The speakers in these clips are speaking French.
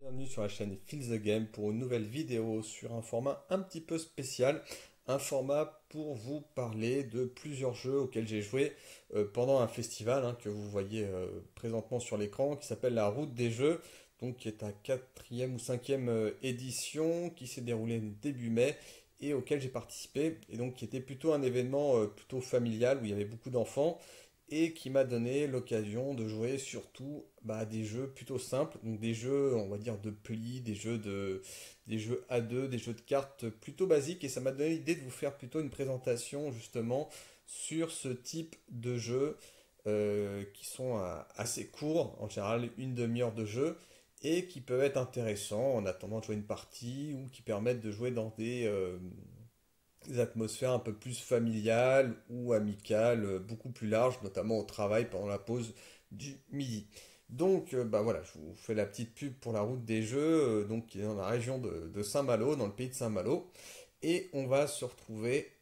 Bienvenue sur la chaîne Feel the Game pour une nouvelle vidéo sur un format un petit peu spécial, un format pour vous parler de plusieurs jeux auxquels j'ai joué pendant un festival que vous voyez présentement sur l'écran qui s'appelle La Route des Jeux, donc qui est à quatrième ou cinquième édition qui s'est déroulée début mai et auquel j'ai participé et donc qui était plutôt un événement plutôt familial où il y avait beaucoup d'enfants et qui m'a donné l'occasion de jouer surtout à des jeux plutôt simples, donc des jeux on va dire de pli, des jeux A2, des jeux de cartes plutôt basiques et ça m'a donné l'idée de vous faire plutôt une présentation justement sur ce type de jeux qui sont assez courts, en général une demi-heure de jeu et qui peuvent être intéressants en attendant de jouer une partie ou qui permettent de jouer dans des atmosphères un peu plus familiales ou amicales, beaucoup plus larges, notamment au travail pendant la pause du midi. Donc, voilà, je vous fais la petite pub pour la route des jeux, donc qui est dans la région de Saint-Malo, dans le pays de Saint-Malo. Et on va se retrouver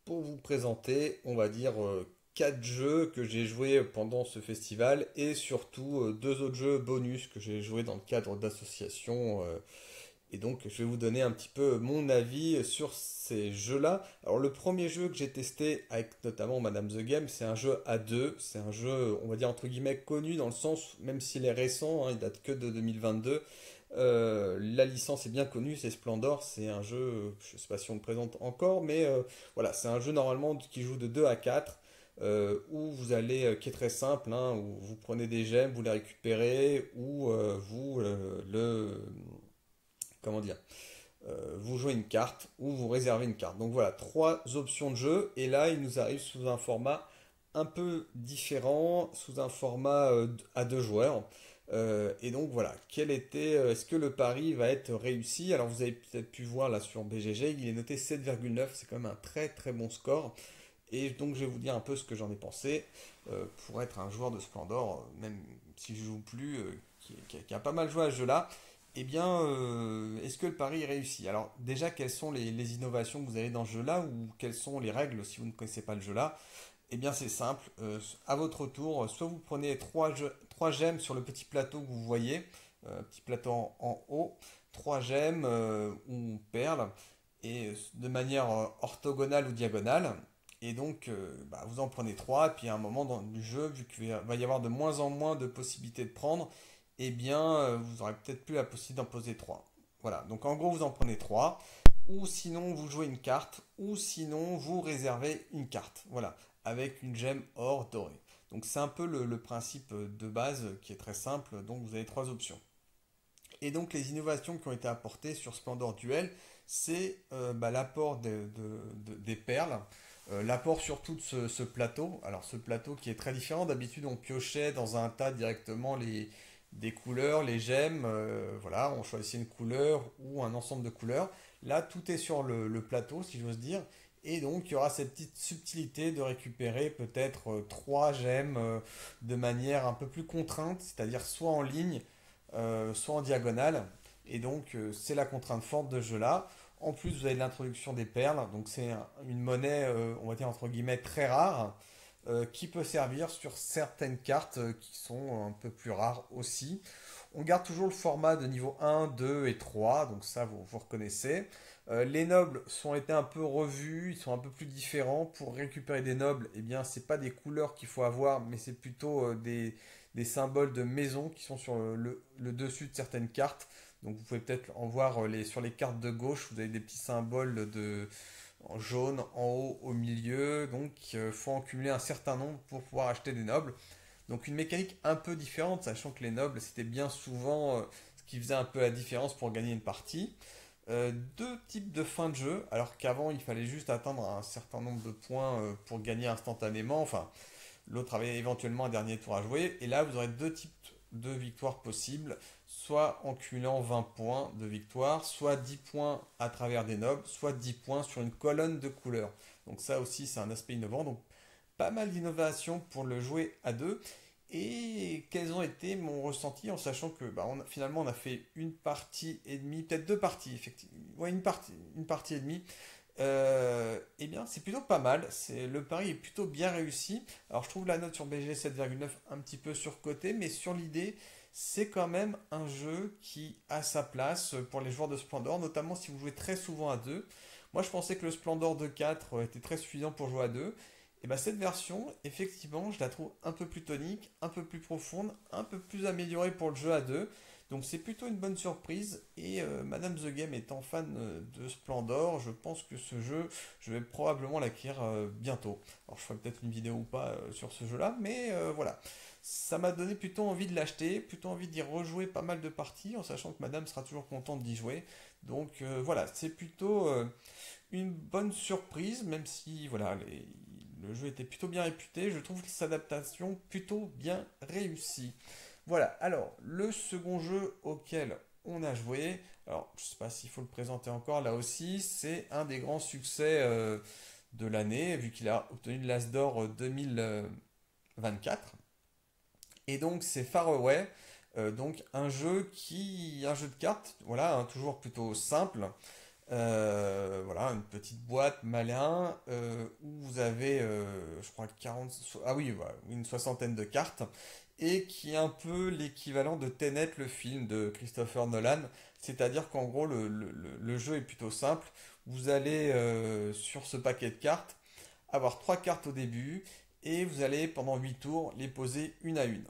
pour vous présenter, on va dire, quatre jeux que j'ai joués pendant ce festival et surtout deux autres jeux bonus que j'ai joués dans le cadre d'associations. Et donc, je vais vous donner un petit peu mon avis sur ces jeux-là. Alors, le premier jeu que j'ai testé avec notamment Madame The Game, c'est un jeu à deux. C'est un jeu, on va dire entre guillemets, connu dans le sens, même s'il est récent, il date que de 2022. La licence est bien connue, c'est Splendor. C'est un jeu, je ne sais pas si on le présente encore, mais voilà, c'est un jeu normalement qui joue de 2 à 4. Où vous allez, qui est très simple, où vous prenez des gemmes, vous les récupérez, ou vous comment dire, vous jouez une carte ou vous réservez une carte. Donc voilà, trois options de jeu. Et là, il nous arrive sous un format un peu différent, sous un format à deux joueurs. Et donc voilà, est-ce que le pari va être réussi? Alors vous avez peut-être pu voir là sur BGG, il est noté 7,9, c'est quand même un très très bon score. Et donc je vais vous dire un peu ce que j'en ai pensé pour être un joueur de Splendor, même si je joue plus, qui a pas mal joué à ce jeu-là. Eh bien, est-ce que le pari est réussi? Alors déjà, quelles sont les innovations que vous avez dans ce jeu-là ou quelles sont les règles si vous ne connaissez pas le jeu-là? Eh bien, c'est simple. À votre tour, soit vous prenez trois gemmes sur le petit plateau que vous voyez, petit plateau en haut, trois gemmes ou perles, et de manière orthogonale ou diagonale. Et donc, vous en prenez trois, et puis à un moment dans le jeu, vu qu'il va y avoir de moins en moins de possibilités de prendre, eh bien, vous aurez peut-être plus la possibilité d'en poser trois. Voilà, donc en gros, vous en prenez trois, ou sinon vous jouez une carte, ou sinon vous réservez une carte. Voilà, avec une gemme or dorée. Donc c'est un peu le principe de base qui est très simple, donc vous avez trois options. Et donc les innovations qui ont été apportées sur Splendor Duel, c'est l'apport des perles, l'apport surtout de ce plateau. Alors ce plateau qui est très différent, d'habitude on piochait dans un tas directement des couleurs, les gemmes, voilà, on choisissait une couleur ou un ensemble de couleurs. Là tout est sur le plateau si j'ose dire. Et donc il y aura cette petite subtilité de récupérer peut-être trois gemmes de manière un peu plus contrainte, c'est-à-dire soit en ligne, soit en diagonale. Et donc, c'est la contrainte forte de ce jeu-là. En plus, vous avez l'introduction des perles. Donc, c'est une monnaie, on va dire entre guillemets, très rare, qui peut servir sur certaines cartes qui sont un peu plus rares aussi. On garde toujours le format de niveau 1, 2 et 3, donc ça vous reconnaissez. Les nobles sont été un peu revus, ils sont un peu plus différents. Pour récupérer des nobles, eh bien c'est pas des couleurs qu'il faut avoir, mais c'est plutôt des symboles de maison qui sont sur le dessus de certaines cartes. Donc vous pouvez peut-être en voir sur les cartes de gauche, vous avez des petits symboles en jaune en haut, au milieu. Donc il faut en cumuler un certain nombre pour pouvoir acheter des nobles. Donc une mécanique un peu différente, sachant que les nobles, c'était bien souvent ce qui faisait un peu la différence pour gagner une partie. Deux types de fin de jeu, alors qu'avant il fallait juste atteindre un certain nombre de points pour gagner instantanément. Enfin, l'autre avait éventuellement un dernier tour à jouer. Et là, vous aurez deux types de victoires possibles, soit en cumulant 20 points de victoire, soit 10 points à travers des nobles, soit 10 points sur une colonne de couleurs. Donc ça aussi, c'est un aspect innovant. Donc pas mal d'innovations pour le jouer à deux. Et quels ont été mon ressenti en sachant que finalement on a fait une partie et demie, peut-être deux parties, effectivement. Ouais, une partie et demie. Eh bien, c'est plutôt pas mal. Le pari est plutôt bien réussi. Alors, je trouve la note sur BG 7,9 un petit peu surcotée, mais sur l'idée, c'est quand même un jeu qui a sa place pour les joueurs de Splendor, notamment si vous jouez très souvent à deux. Moi, je pensais que le Splendor de 4 était très suffisant pour jouer à deux. Et bah cette version, effectivement, je la trouve un peu plus tonique, un peu plus profonde, un peu plus améliorée pour le jeu à deux. Donc c'est plutôt une bonne surprise. Et Madame The Game étant fan de Splendor, je pense que ce jeu, je vais probablement l'acquérir bientôt. Alors je ferai peut-être une vidéo ou pas sur ce jeu-là, mais voilà. Ça m'a donné plutôt envie de l'acheter, plutôt envie d'y rejouer pas mal de parties, en sachant que Madame sera toujours contente d'y jouer. Donc voilà, c'est plutôt une bonne surprise, même si voilà, le jeu était plutôt bien réputé. Je trouve cette adaptation plutôt bien réussie. Voilà, alors le second jeu auquel on a joué, alors je sais pas s'il faut le présenter encore, là aussi, c'est un des grands succès de l'année, vu qu'il a obtenu l'As d'or 2024. Et donc c'est Far Away, donc un jeu de cartes, voilà, hein, toujours plutôt simple. Voilà, une petite boîte malin où vous avez, je crois, 40, ah oui, voilà, une soixantaine de cartes et qui est un peu l'équivalent de Tenet, le film de Christopher Nolan. C'est-à-dire qu'en gros, le jeu est plutôt simple. Vous allez sur ce paquet de cartes avoir trois cartes au début et vous allez pendant 8 tours les poser une à une.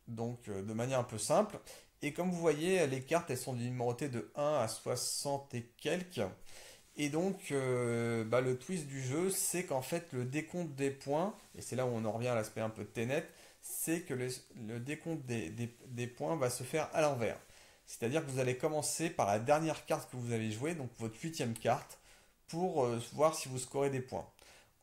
Donc de manière un peu simple. Et comme vous voyez, les cartes elles sont numérotées de 1 à 60 et quelques. Et donc bah, le twist du jeu, c'est qu'en fait le décompte des points, et c'est là où on en revient à l'aspect un peu de Tenet, c'est que le décompte des points va se faire à l'envers. C'est-à-dire que vous allez commencer par la dernière carte que vous avez jouée, donc votre huitième carte, pour voir si vous scorez des points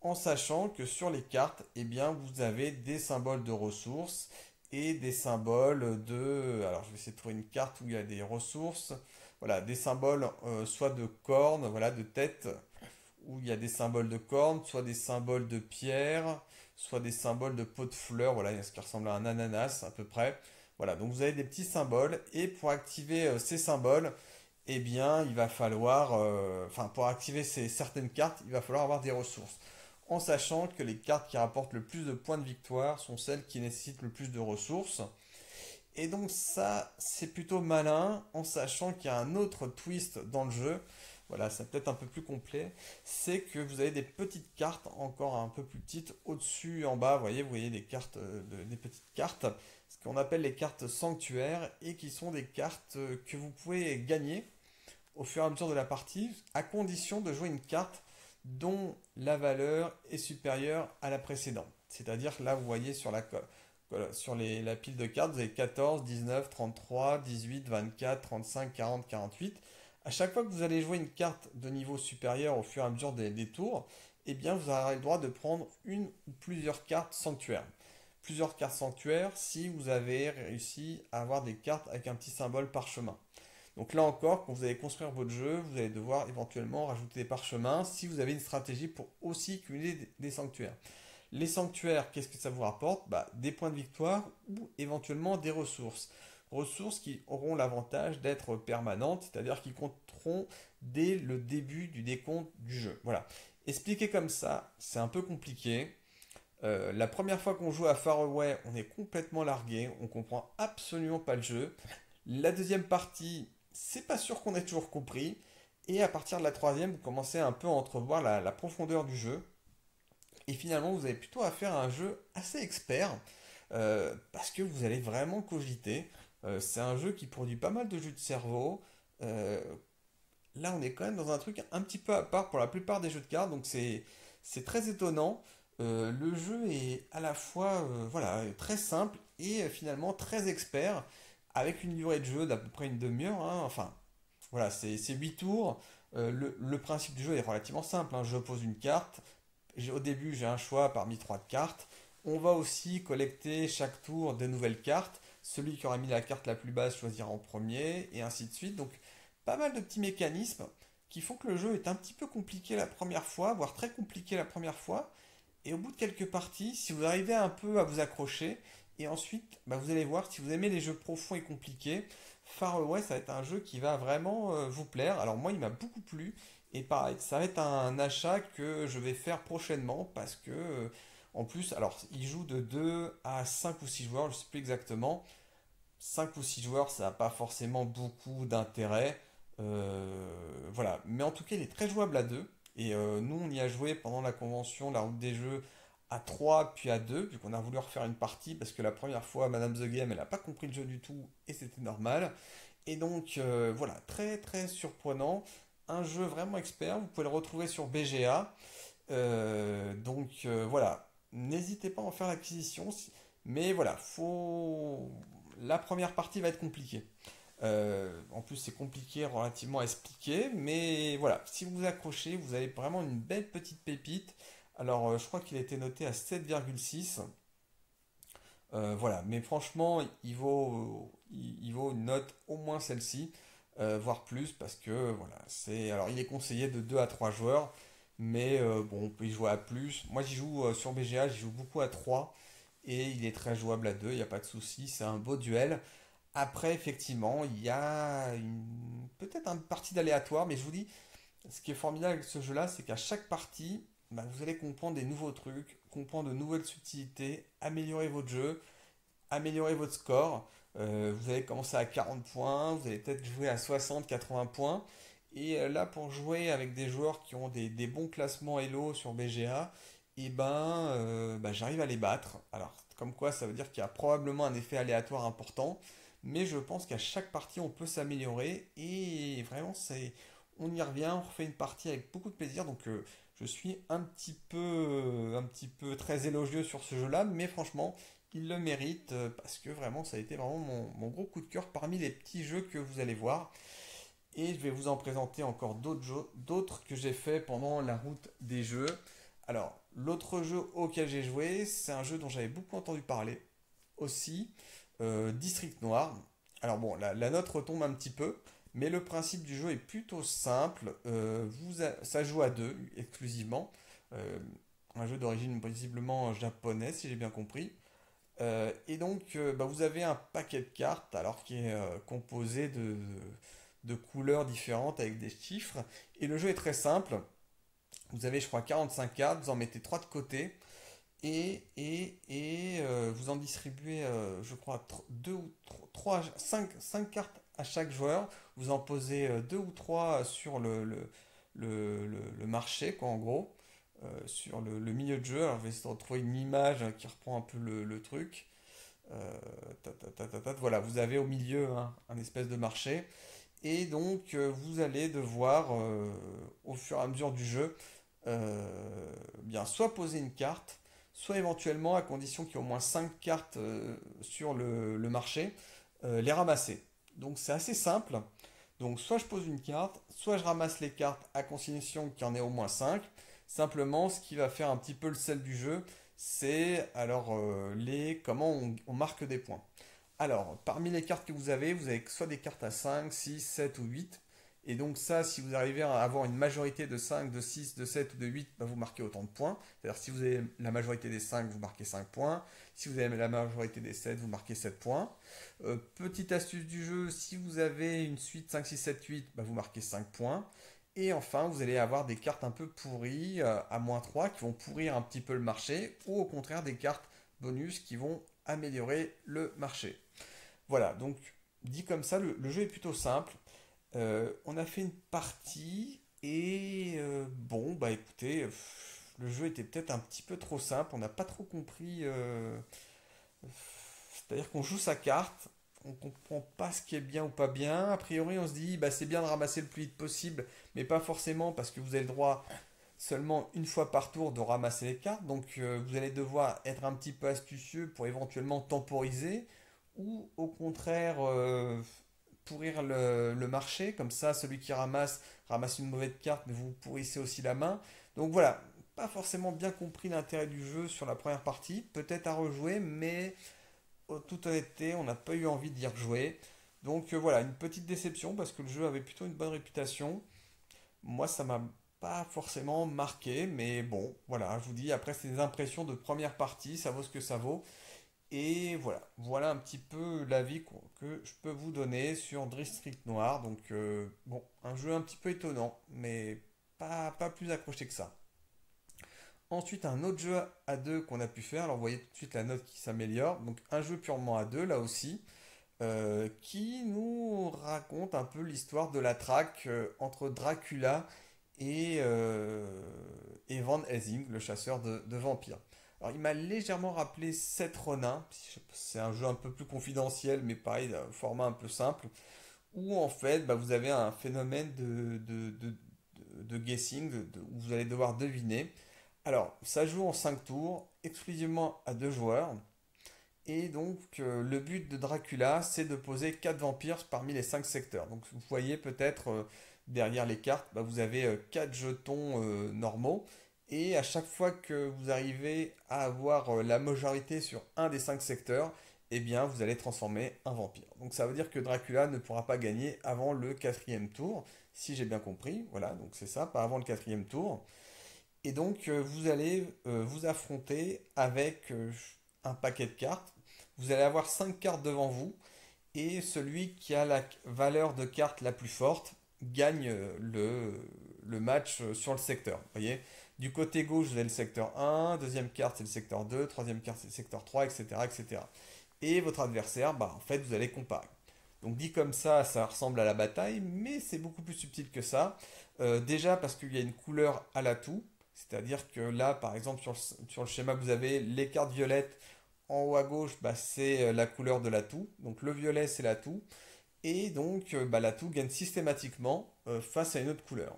en sachant que sur les cartes, eh bien, vous avez des symboles de ressources et des symboles de... Alors, je vais essayer de trouver une carte où il y a des ressources. Voilà, des symboles soit de cornes, voilà, de tête, où il y a des symboles de cornes, soit des symboles de pierre, soit des symboles de pot de fleurs, voilà, ce qui ressemble à un ananas à peu près. Voilà, donc vous avez des petits symboles, et pour activer ces symboles, eh bien, il va falloir, enfin, pour activer certaines cartes, il va falloir avoir des ressources en sachant que les cartes qui rapportent le plus de points de victoire sont celles qui nécessitent le plus de ressources. Et donc ça, c'est plutôt malin, en sachant qu'il y a un autre twist dans le jeu. Voilà, c'est peut-être un peu plus complet. C'est que vous avez des petites cartes, encore un peu plus petites, au-dessus et en bas. Vous voyez des cartes, des petites cartes, ce qu'on appelle les cartes sanctuaires, et qui sont des cartes que vous pouvez gagner au fur et à mesure de la partie, à condition de jouer une carte dont la valeur est supérieure à la précédente. C'est-à-dire que là, vous voyez sur la pile de cartes, vous avez 14, 19, 33, 18, 24, 35, 40, 48. À chaque fois que vous allez jouer une carte de niveau supérieur au fur et à mesure des tours, eh bien, vous aurez le droit de prendre une ou plusieurs cartes sanctuaires. Plusieurs cartes sanctuaires si vous avez réussi à avoir des cartes avec un petit symbole parchemin. Donc là encore, quand vous allez construire votre jeu, vous allez devoir éventuellement rajouter des parchemins si vous avez une stratégie pour aussi cumuler des sanctuaires. Les sanctuaires, qu'est-ce que ça vous rapporte? Bah, des points de victoire ou éventuellement des ressources. Ressources qui auront l'avantage d'être permanentes, c'est-à-dire qui compteront dès le début du décompte du jeu. Voilà. Expliquer comme ça, c'est un peu compliqué. La première fois qu'on joue à Far Away, on est complètement largué, on comprend absolument pas le jeu. La deuxième partie, c'est pas sûr qu'on ait toujours compris. Et à partir de la troisième, vous commencez un peu à entrevoir la profondeur du jeu. Et finalement, vous avez plutôt affaire à un jeu assez expert, parce que vous allez vraiment cogiter. C'est un jeu qui produit pas mal de jeux de cerveau. Euh, Là, on est quand même dans un truc un petit peu à part pour la plupart des jeux de cartes, donc c'est très étonnant. Le jeu est à la fois voilà, très simple et finalement très expert, avec une durée de jeu d'à peu près une demi-heure, hein. Enfin, voilà, c'est 8 tours. Le principe du jeu est relativement simple, hein. Je pose une carte. Au début, j'ai un choix parmi trois cartes. On va aussi collecter chaque tour de nouvelles cartes. Celui qui aura mis la carte la plus basse choisira en premier, et ainsi de suite. Donc, pas mal de petits mécanismes qui font que le jeu est un petit peu compliqué la première fois, voire très compliqué la première fois. Et au bout de quelques parties, si vous arrivez un peu à vous accrocher, et ensuite, bah, vous allez voir, si vous aimez les jeux profonds et compliqués, Far Away, ça va être un jeu qui va vraiment vous plaire. Alors moi, il m'a beaucoup plu. Et pareil, ça va être un achat que je vais faire prochainement parce que, en plus, alors il joue de 2 à 5 ou 6 joueurs, je ne sais plus exactement. 5 ou 6 joueurs, ça n'a pas forcément beaucoup d'intérêt. Voilà. Mais en tout cas, il est très jouable à 2. Et nous, on y a joué pendant la convention, la route des jeux, à 3 puis à 2 vu qu'on a voulu refaire une partie, parce que la première fois, Madame The Game, elle n'a pas compris le jeu du tout, et c'était normal. Et donc, voilà, très très surprenant. Un jeu vraiment expert, vous pouvez le retrouver sur BGA. Voilà, n'hésitez pas à en faire l'acquisition, mais voilà, la première partie va être compliquée. En plus, c'est compliqué relativement à expliquer, mais voilà, si vous vous accrochez, vous avez vraiment une belle petite pépite. Alors, je crois qu'il a été noté à 7,6. Voilà, mais franchement, il vaut une note au moins celle-ci, voire plus, parce que voilà, alors il est conseillé de 2 à 3 joueurs, mais bon, on peut y jouer à plus. Moi, j'y joue sur BGA, j'y joue beaucoup à 3, et il est très jouable à 2, il n'y a pas de souci, c'est un beau duel. Après, effectivement, il y a peut-être une partie d'aléatoire, mais je vous dis, ce qui est formidable avec ce jeu-là, c'est qu'à chaque partie, bah, vous allez comprendre des nouveaux trucs, comprendre de nouvelles subtilités, améliorer votre jeu, améliorer votre score. Vous allez commencer à 40 points, vous allez peut-être jouer à 60, 80 points. Et là, pour jouer avec des joueurs qui ont des bons classements Elo sur BGA, et ben, j'arrive à les battre. Alors, comme quoi, ça veut dire qu'il y a probablement un effet aléatoire important, mais je pense qu'à chaque partie, on peut s'améliorer et vraiment, on y revient, on refait une partie avec beaucoup de plaisir. Donc, je suis un petit peu très élogieux sur ce jeu-là, mais franchement, il le mérite parce que vraiment, ça a été vraiment mon gros coup de cœur parmi les petits jeux que vous allez voir. Et je vais vous en présenter encore d'autres jeux, d'autres que j'ai fait pendant la route des jeux. Alors, l'autre jeu auquel j'ai joué, c'est un jeu dont j'avais beaucoup entendu parler aussi, District Noir. Alors bon, la note retombe un petit peu, mais le principe du jeu est plutôt simple. Ça joue à deux exclusivement. Euh, un jeu d'origine visiblement japonaise, si j'ai bien compris. Bah, vous avez un paquet de cartes, alors qui est composé de couleurs différentes avec des chiffres. Et le jeu est très simple. Vous avez, je crois, 45 cartes, vous en mettez 3 de côté. Vous en distribuez, je crois, 2 ou 3, 5 cartes à chaque joueur. Vous en posez 2 ou 3 sur le marché, quoi, en gros, sur le milieu de jeu. Alors, je vais essayer de retrouver une image qui reprend un peu le truc. Voilà, vous avez au milieu un espèce de marché. Et donc, vous allez devoir, au fur et à mesure du jeu, bien soit poser une carte, soit éventuellement, à condition qu'il y ait au moins 5 cartes sur le marché, les ramasser. Donc c'est assez simple. Donc soit je pose une carte, soit je ramasse les cartes à condition qu'il y en ait au moins 5. Simplement, ce qui va faire un petit peu le sel du jeu, c'est alors comment on marque des points. Alors, parmi les cartes que vous avez soit des cartes à 5, 6, 7 ou 8. Et donc ça, si vous arrivez à avoir une majorité de 5, de 6, de 7 ou de 8, bah, vous marquez autant de points. C'est-à-dire si vous avez la majorité des 5, vous marquez 5 points. Si vous avez la majorité des 7, vous marquez 7 points. Petite astuce du jeu, si vous avez une suite 5, 6, 7, 8, bah, vous marquez 5 points. Et enfin, vous allez avoir des cartes un peu pourries à -3 qui vont pourrir un petit peu le marché, ou au contraire des cartes bonus qui vont améliorer le marché. Voilà, donc dit comme ça, le jeu est plutôt simple. On a fait une partie et bon, bah écoutez, le jeu était peut-être un petit peu trop simple, on n'a pas trop compris. C'est-à-dire qu'on joue sa carte, on comprend pas ce qui est bien ou pas bien. A priori, on se dit, bah c'est bien de ramasser le plus vite possible, mais pas forcément parce que vous avez le droit seulement une fois par tour de ramasser les cartes. Donc vous allez devoir être un petit peu astucieux pour éventuellement temporiser ou au contraire pourrir le marché. Comme ça, celui qui ramasse une mauvaise carte, mais vous pourrissez aussi la main. Donc voilà, pas forcément bien compris l'intérêt du jeu sur la première partie. Peut-être à rejouer, mais en toute honnêteté, on n'a pas eu envie d'y rejouer. Donc voilà, une petite déception parce que le jeu avait plutôt une bonne réputation. Moi, ça m'a pas forcément marqué, mais bon, voilà, je vous dis, après, c'est des impressions de première partie, ça vaut ce que ça vaut. Et voilà, voilà un petit peu l'avis que je peux vous donner sur District Noir. Donc, bon, un jeu un petit peu étonnant, mais pas plus accroché que ça. Ensuite, un autre jeu à deux qu'on a pu faire. Alors, vous voyez tout de suite la note qui s'améliore. Donc, un jeu purement à deux, là aussi. qui nous raconte un peu l'histoire de la traque entre Dracula et Van Helsing, le chasseur de vampires. Alors, il m'a légèrement rappelé Seth Ronin, c'est un jeu un peu plus confidentiel, mais pareil, un format un peu simple, où en fait, bah, vous avez un phénomène de guessing, où vous allez devoir deviner. Alors, ça joue en 5 tours, exclusivement à 2 joueurs. Et donc, le but de Dracula, c'est de poser 4 vampires parmi les 5 secteurs. Donc, vous voyez peut-être derrière les cartes, bah, vous avez 4 jetons normaux. Et à chaque fois que vous arrivez à avoir la majorité sur un des 5 secteurs, eh bien, vous allez transformer un vampire. Donc, ça veut dire que Dracula ne pourra pas gagner avant le quatrième tour, si j'ai bien compris. Voilà, donc c'est ça, pas avant le quatrième tour. Et donc, vous allez vous affronter avec un paquet de cartes. Vous allez avoir 5 cartes devant vous. Et celui qui a la valeur de carte la plus forte gagne le match sur le secteur. Vous voyez? Du côté gauche, vous avez le secteur 1. Deuxième carte, c'est le secteur 2. Troisième carte, c'est le secteur 3, etc., etc. Et votre adversaire, bah, en fait, vous allez comparer. Donc dit comme ça ressemble à la bataille, mais c'est beaucoup plus subtil que ça. Déjà parce qu'il y a une couleur à l'atout, c'est-à-dire que là, par exemple, sur le schéma, vous avez les cartes violettes en haut à gauche, bah, c'est la couleur de l'atout. Donc le violet, c'est l'atout. Et donc bah, l'atout gagne systématiquement face à une autre couleur.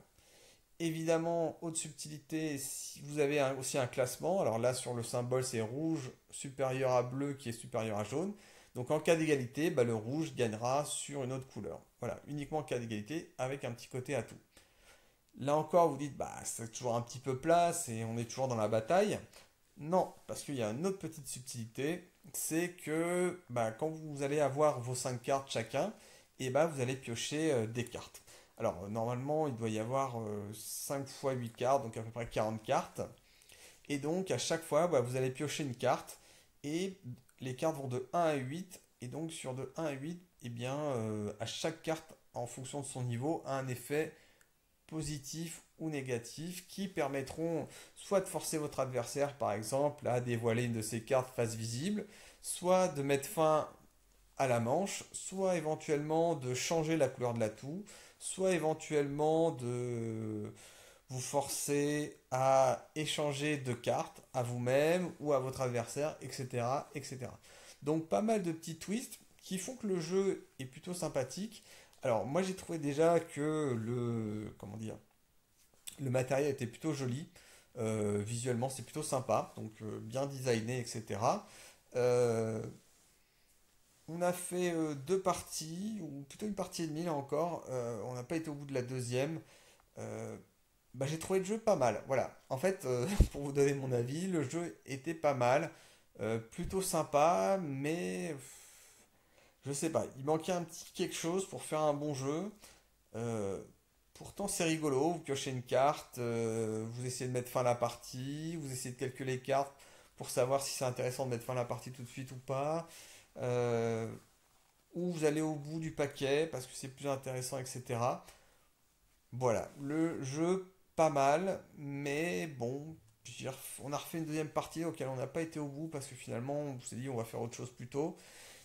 Évidemment, haute subtilité, si vous avez aussi un classement. Alors là, sur le symbole, c'est rouge supérieur à bleu qui est supérieur à jaune. Donc en cas d'égalité, bah, le rouge gagnera sur une autre couleur. Voilà, uniquement en cas d'égalité avec un petit côté atout. Là encore, vous dites, bah, c'est toujours un petit peu plat, on est toujours dans la bataille. Non, parce qu'il y a une autre petite subtilité, c'est que bah, quand vous allez avoir vos 5 cartes chacun, et bah, vous allez piocher des cartes. Alors normalement, il doit y avoir 5 fois 8 cartes, donc à peu près 40 cartes. Et donc à chaque fois, bah, vous allez piocher une carte, et les cartes vont de 1 à 8. Et donc sur de 1 à 8, eh bien, à chaque carte, en fonction de son niveau, a un effet positifs ou négatifs qui permettront soit de forcer votre adversaire, par exemple, à dévoiler une de ses cartes face visible, soit de mettre fin à la manche, soit éventuellement de changer la couleur de l'atout, soit éventuellement de vous forcer à échanger de cartes à vous-même ou à votre adversaire, etc., etc. Donc pas mal de petits twists qui font que le jeu est plutôt sympathique. Alors moi j'ai trouvé déjà que comment dire, le matériel était plutôt joli. Visuellement c'est plutôt sympa, donc bien designé, etc. Euh, on a fait 2 parties, ou plutôt une partie et demie là encore. On n'a pas été au bout de la deuxième. Euh, Bah, j'ai trouvé le jeu pas mal. Voilà. En fait, pour vous donner mon avis, le jeu était pas mal. Plutôt sympa, mais je sais pas. Il manquait un petit quelque chose pour faire un bon jeu. Euh, Pourtant, c'est rigolo. Vous piochez une carte, vous essayez de mettre fin à la partie, vous essayez de calculer les cartes pour savoir si c'est intéressant de mettre fin à la partie tout de suite ou pas. Euh, ou vous allez au bout du paquet parce que c'est plus intéressant, etc. Voilà, le jeu pas mal, mais bon, on a refait une deuxième partie auquel on n'a pas été au bout parce que finalement on s'est dit on va faire autre chose plus tôt.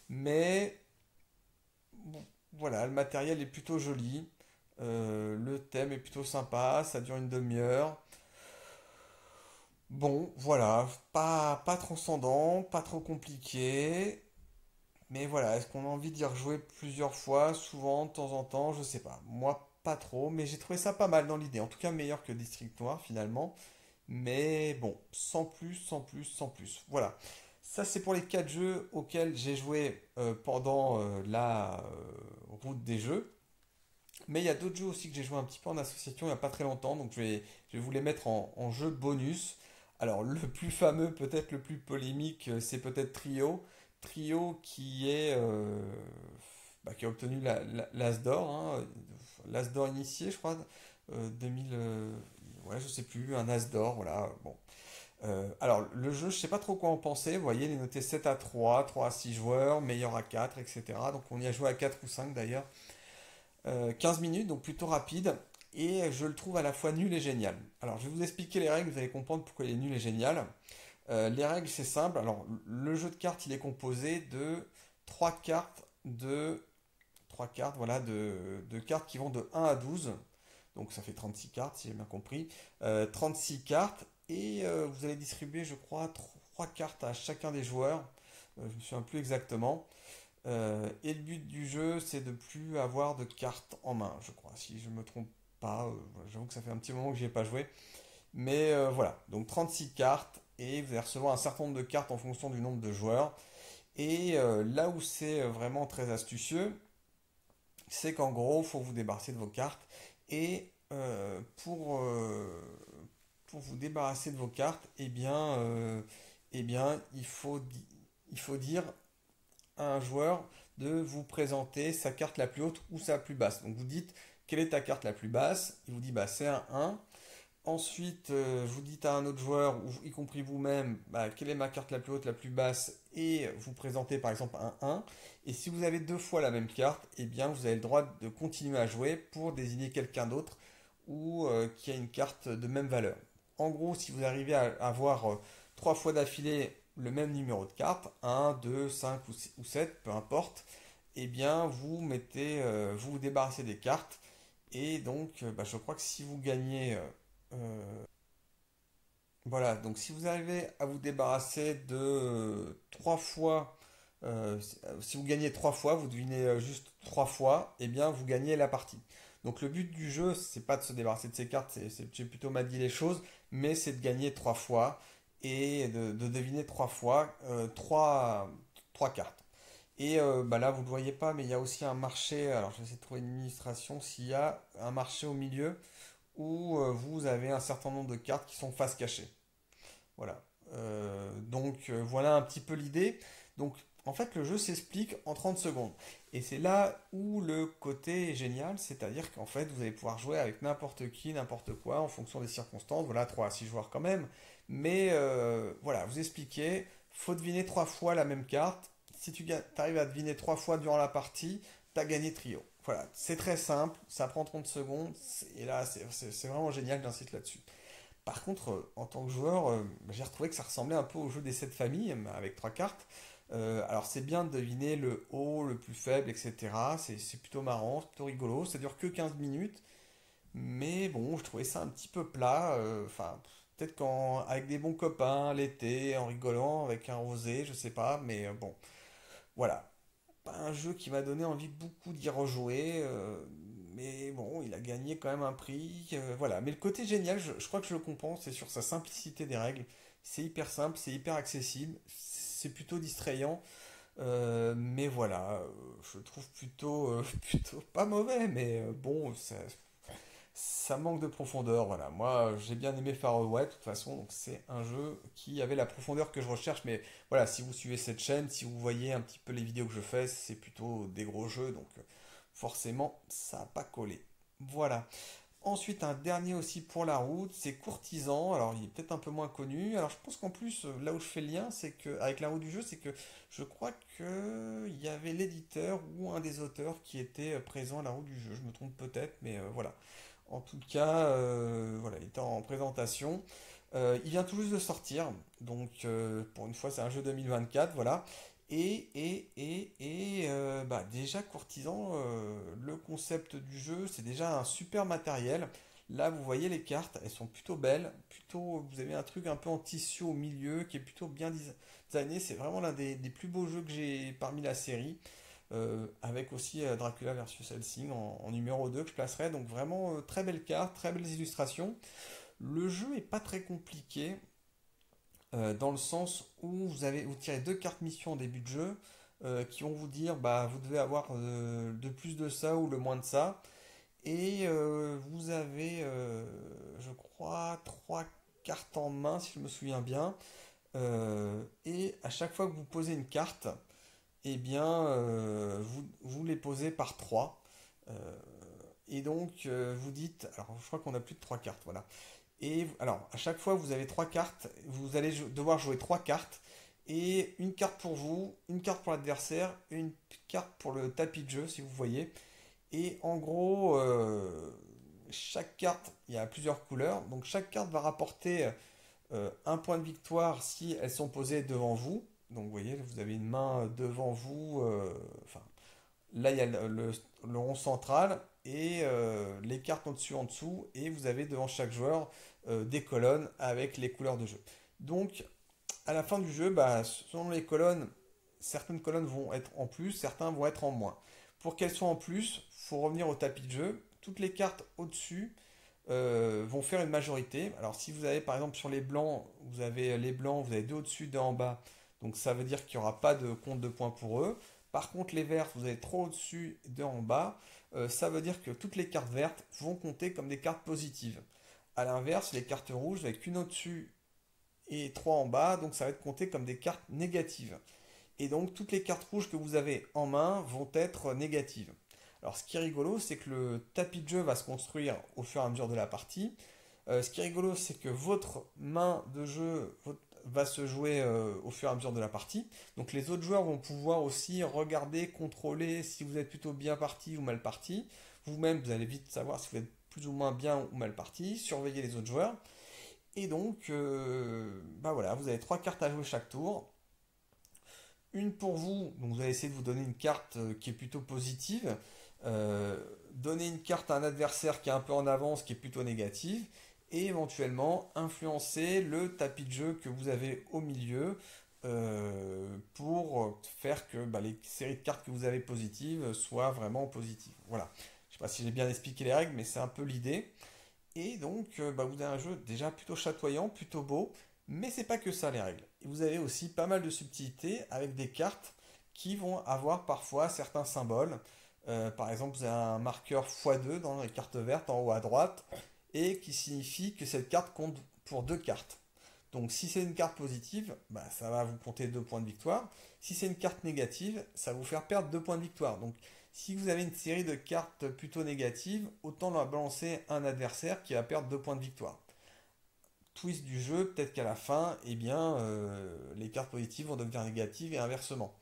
Mais bon, voilà, le matériel est plutôt joli, le thème est plutôt sympa, ça dure une demi-heure. Bon, voilà, pas transcendant, pas trop compliqué. Mais voilà, est-ce qu'on a envie d'y rejouer plusieurs fois, souvent, de temps en temps, je sais pas. Moi, pas trop, mais j'ai trouvé ça pas mal dans l'idée. En tout cas, meilleur que District Noir finalement. Mais bon, sans plus, sans plus, sans plus. Voilà. Ça, c'est pour les 4 jeux auxquels j'ai joué pendant la route des jeux. Mais il y a d'autres jeux aussi que j'ai joué un petit peu en association il n'y a pas très longtemps. Donc je vais vous les mettre en jeu bonus. Alors, le plus fameux, peut-être le plus polémique, c'est peut-être Trio. Trio qui a obtenu l'As d'or, hein, l'As d'or initié, je crois, 2000, ouais, je sais plus, un As d'or, voilà, bon. Alors, le jeu, je sais pas trop quoi en penser, vous voyez, il est noté 7 à 3, 3 à 6 joueurs, meilleur à 4, etc. Donc, on y a joué à 4 ou 5 d'ailleurs. 15 minutes, donc plutôt rapide, et je le trouve à la fois nul et génial. Alors, je vais vous expliquer les règles, vous allez comprendre pourquoi il est nul et génial. Les règles, c'est simple. Alors, le jeu de cartes, il est composé de 3 cartes de 3 cartes, voilà, de cartes qui vont de 1 à 12. Donc ça fait 36 cartes, si j'ai bien compris. 36 cartes, et vous allez distribuer, je crois, 3 cartes à chacun des joueurs. Je me souviens plus exactement. Et le but du jeu, c'est de plus avoir de cartes en main, je crois, si je me trompe pas. Voilà, j'avoue que ça fait un petit moment que j'y ai pas joué. Mais voilà, donc 36 cartes, et vous allez recevoir un certain nombre de cartes en fonction du nombre de joueurs. Et là où c'est vraiment très astucieux, c'est qu'en gros, il faut vous débarrasser de vos cartes. Et pour vous débarrasser de vos cartes, eh bien, il faut dire à un joueur de vous présenter sa carte la plus haute ou sa plus basse. Donc vous dites quelle est ta carte la plus basse. Il vous dit bah, c'est un 1. Ensuite, vous dites à un autre joueur, ou y compris vous-même, bah, quelle est ma carte la plus haute, la plus basse, et vous présentez par exemple un 1. Et si vous avez deux fois la même carte, eh bien vous avez le droit de continuer à jouer pour désigner quelqu'un d'autre ou qui a une carte de même valeur. En gros, si vous arrivez à avoir trois fois d'affilée le même numéro de carte, 1, 2, 5 ou 7, peu importe, eh bien vous vous débarrassez des cartes. Et donc, bah, je crois que si vous gagnez voilà, donc si vous arrivez à vous débarrasser de trois fois, si vous gagnez trois fois, vous devinez juste trois fois, eh bien vous gagnez la partie. Donc le but du jeu, c'est pas de se débarrasser de ces cartes, j'ai plutôt mal dit les choses, mais c'est de gagner trois fois et de deviner trois fois trois cartes. Et bah là, vous ne le voyez pas, mais il y a aussi un marché. Alors, je vais essayer de trouver une illustration. S'il y a un marché au milieu où vous avez un certain nombre de cartes qui sont face cachée. Voilà. Voilà un petit peu l'idée. Donc en fait le jeu s'explique en 30 secondes. Et c'est là où le côté est génial, c'est-à-dire qu'en fait vous allez pouvoir jouer avec n'importe qui, n'importe quoi, en fonction des circonstances. Voilà, 3 à 6 joueurs quand même. Mais voilà, vous expliquez, faut deviner trois fois la même carte. Si tu arrives à deviner trois fois durant la partie, tu as gagné trio. Voilà, c'est très simple, ça prend 30 secondes, et là c'est vraiment génial, j'insiste là-dessus. Par contre, en tant que joueur, j'ai retrouvé que ça ressemblait un peu au jeu des 7 familles, avec trois cartes. Alors c'est bien de deviner le haut, le plus faible, etc. C'est plutôt marrant, c'est plutôt rigolo. Ça dure que 15 minutes. Mais bon, je trouvais ça un petit peu plat. Enfin, peut-être avec des bons copains, l'été, en rigolant, avec un rosé, je sais pas. Mais bon, voilà, pas un jeu qui m'a donné envie beaucoup d'y rejouer, mais bon, il a gagné quand même un prix, voilà. Mais le côté génial, je crois que je le comprends, c'est sur sa simplicité des règles. C'est hyper simple, c'est hyper accessible, c'est plutôt distrayant, mais voilà, je le trouve plutôt, plutôt pas mauvais, mais bon, ça manque de profondeur, voilà. Moi, j'ai bien aimé Far West, de toute façon, donc c'est un jeu qui avait la profondeur que je recherche, mais voilà, si vous suivez cette chaîne, si vous voyez un petit peu les vidéos que je fais, c'est plutôt des gros jeux, donc forcément, ça n'a pas collé. Voilà. Ensuite, un dernier aussi pour la route, c'est Courtisan. Alors, il est peut-être un peu moins connu. Alors, je pense qu'en plus, là où je fais le lien, c'est que, avec la route du jeu, c'est que je crois qu'il y avait l'éditeur ou un des auteurs qui était présent à la route du jeu. Je me trompe peut-être, mais voilà. En tout cas, voilà, il était en présentation. Il vient tout juste de sortir, donc pour une fois, c'est un jeu 2024, voilà. Bah, déjà, Courtisan, le concept du jeu, c'est déjà un super matériel. Là, vous voyez les cartes, elles sont plutôt belles. Plutôt, vous avez un truc un peu en tissu au milieu qui est plutôt bien designé. C'est vraiment l'un des plus beaux jeux que j'ai parmi la série. Avec aussi Dracula versus Helsing en numéro 2 que je placerai. Donc vraiment très belle carte, très belles illustrations. Le jeu est pas très compliqué dans le sens où vous tirez deux cartes mission au début de jeu qui vont vous dire bah vous devez avoir de plus de ça ou le moins de ça. Et vous avez, je crois, trois cartes en main si je me souviens bien. Et à chaque fois que vous posez une carte, eh bien, vous les posez par 3. Et donc, vous dites, alors je crois qu'on a plus de 3 cartes, voilà. Et alors, à chaque fois que vous avez 3 cartes, vous allez devoir jouer 3 cartes. Et une carte pour vous, une carte pour l'adversaire, une carte pour le tapis de jeu, si vous voyez. Et en gros, chaque carte, il y a plusieurs couleurs. Donc chaque carte va rapporter un point de victoire si elles sont posées devant vous. Donc vous voyez, vous avez une main devant vous, enfin Là, il y a le rond central et les cartes au-dessus, en dessous. Et vous avez devant chaque joueur des colonnes avec les couleurs de jeu. Donc, à la fin du jeu, bah, selon les colonnes, certaines colonnes vont être en plus, certains vont être en moins. Pour qu'elles soient en plus, il faut revenir au tapis de jeu. Toutes les cartes au-dessus vont faire une majorité. Alors si vous avez par exemple sur les blancs, vous avez deux au-dessus, deux en bas. Donc ça veut dire qu'il n'y aura pas de compte de points pour eux. Par contre les verts, vous avez trois au-dessus, deux en bas. Ça veut dire que toutes les cartes vertes vont compter comme des cartes positives. A l'inverse, les cartes rouges, vous avez qu'une au-dessus et trois en bas, donc ça va être compté comme des cartes négatives. Et donc toutes les cartes rouges que vous avez en main vont être négatives. Alors ce qui est rigolo, c'est que le tapis de jeu va se construire au fur et à mesure de la partie. Ce qui est rigolo, c'est que votre main de jeu va se jouer au fur et à mesure de la partie. Donc les autres joueurs vont pouvoir aussi regarder, contrôler si vous êtes plutôt bien parti ou mal parti. Vous-même, vous allez vite savoir si vous êtes plus ou moins bien ou mal parti, surveiller les autres joueurs. Et donc, bah voilà, vous avez trois cartes à jouer chaque tour. Une pour vous, donc vous allez essayer de vous donner une carte qui est plutôt positive. Donner une carte à un adversaire qui est un peu en avance, qui est plutôt négative. Et éventuellement influencer le tapis de jeu que vous avez au milieu pour faire que bah, les séries de cartes que vous avez positives soient vraiment positives. Voilà. Je ne sais pas si j'ai bien expliqué les règles, mais c'est un peu l'idée. Et donc, bah, vous avez un jeu déjà plutôt chatoyant, plutôt beau, mais c'est pas que ça les règles. Vous avez aussi pas mal de subtilités avec des cartes qui vont avoir parfois certains symboles. Par exemple, vous avez un marqueur x2 dans les cartes vertes en haut à droite, et qui signifie que cette carte compte pour deux cartes. Donc si c'est une carte positive, bah, ça va vous compter 2 points de victoire. Si c'est une carte négative, ça va vous faire perdre 2 points de victoire. Donc si vous avez une série de cartes plutôt négatives, autant la balancer un adversaire qui va perdre 2 points de victoire. Twist du jeu, peut-être qu'à la fin, eh bien, les cartes positives vont devenir négatives et inversement.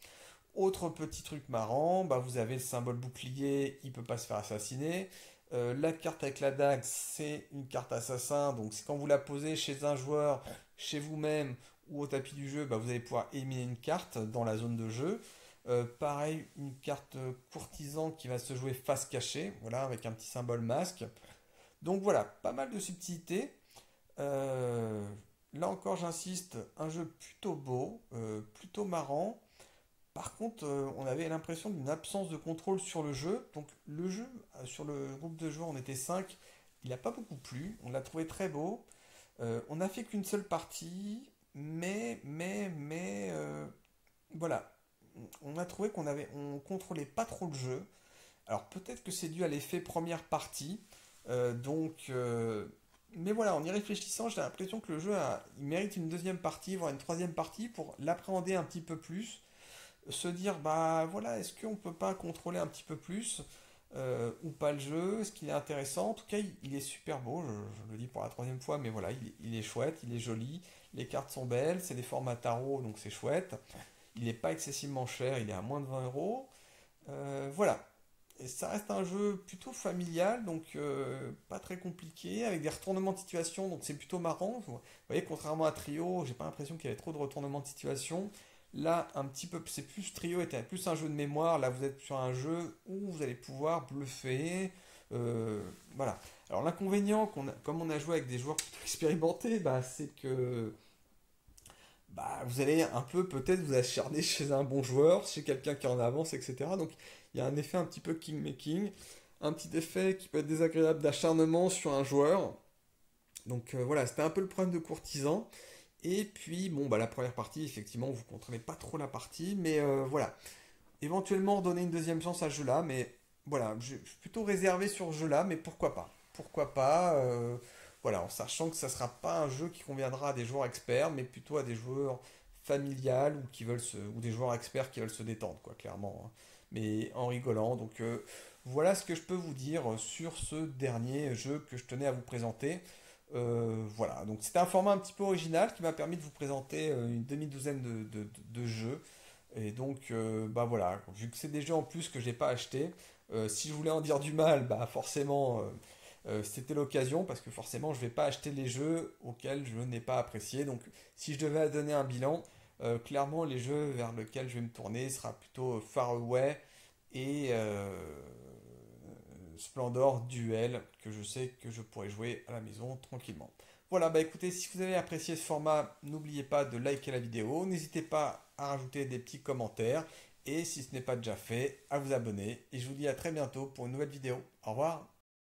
Autre petit truc marrant, bah vous avez le symbole bouclier, il peut pas se faire assassiner. La carte avec la dague, c'est une carte assassin, donc c'est quand vous la posez chez un joueur, chez vous-même ou au tapis du jeu, bah, vous allez pouvoir éliminer une carte dans la zone de jeu. Pareil, une carte courtisan qui va se jouer face cachée, voilà, avec un petit symbole masque. Donc voilà, pas mal de subtilités. Euh, Là encore, j'insiste, un jeu plutôt beau, plutôt marrant. Par contre, on avait l'impression d'une absence de contrôle sur le jeu. Donc le jeu, sur le groupe de joueurs, on était 5. Il n'a pas beaucoup plu. On l'a trouvé très beau. On n'a fait qu'une seule partie. Mais, voilà. On a trouvé on contrôlait pas trop le jeu. Alors peut-être que c'est dû à l'effet première partie. Mais voilà, en y réfléchissant, j'ai l'impression que il mérite une deuxième partie, voire une troisième partie pour l'appréhender un petit peu plus, se dire bah voilà, est-ce qu'on peut pas contrôler un petit peu plus ou pas le jeu, est-ce qu'il est intéressant? En tout cas, il est super beau, je le dis pour la troisième fois, mais voilà, il est chouette, il est joli, les cartes sont belles, c'est des formats tarot, donc c'est chouette. Il n'est pas excessivement cher, il est à moins de 20 euros. Voilà. Et ça reste un jeu plutôt familial, donc pas très compliqué, avec des retournements de situation, donc c'est plutôt marrant. Vous voyez, contrairement à Trio, j'ai pas l'impression qu'il y avait trop de retournements de situation. Là, un petit peu, c'est plus Trio était plus un jeu de mémoire. Là, vous êtes sur un jeu où vous allez pouvoir bluffer. Voilà. Alors l'inconvénient, comme on a joué avec des joueurs plutôt expérimentés, bah, c'est que bah, vous allez un peu peut-être vous acharner chez un bon joueur, chez quelqu'un qui est en avance, etc. Donc il y a un effet un petit peu king-making, un petit effet qui peut être désagréable d'acharnement sur un joueur. Donc voilà, c'était un peu le problème de courtisan. Et puis, bon, bah, la première partie, effectivement, vous ne contrôlez pas trop la partie, mais voilà. Éventuellement, donner une deuxième chance à ce jeu-là, mais voilà, je suis plutôt réservé sur ce jeu-là, mais pourquoi pas? Pourquoi pas voilà, en sachant que ça ne sera pas un jeu qui conviendra à des joueurs experts, mais plutôt à des joueurs familiales ou des joueurs experts qui veulent se détendre, quoi, clairement, hein. Mais en rigolant. Donc voilà ce que je peux vous dire sur ce dernier jeu que je tenais à vous présenter. Voilà, donc c'était un format un petit peu original qui m'a permis de vous présenter une demi-douzaine de jeux. Et donc, bah voilà, vu que c'est des jeux en plus que j'ai pas acheté, si je voulais en dire du mal, bah forcément, c'était l'occasion parce que forcément, je vais pas acheter les jeux auxquels je n'ai pas apprécié. Donc, si je devais donner un bilan, clairement, les jeux vers lesquels je vais me tourner sera plutôt Far Away et Splendor Duel, que je sais que je pourrais jouer à la maison tranquillement. Voilà, bah écoutez, si vous avez apprécié ce format, n'oubliez pas de liker la vidéo, n'hésitez pas à rajouter des petits commentaires, et si ce n'est pas déjà fait, à vous abonner, et je vous dis à très bientôt pour une nouvelle vidéo. Au revoir.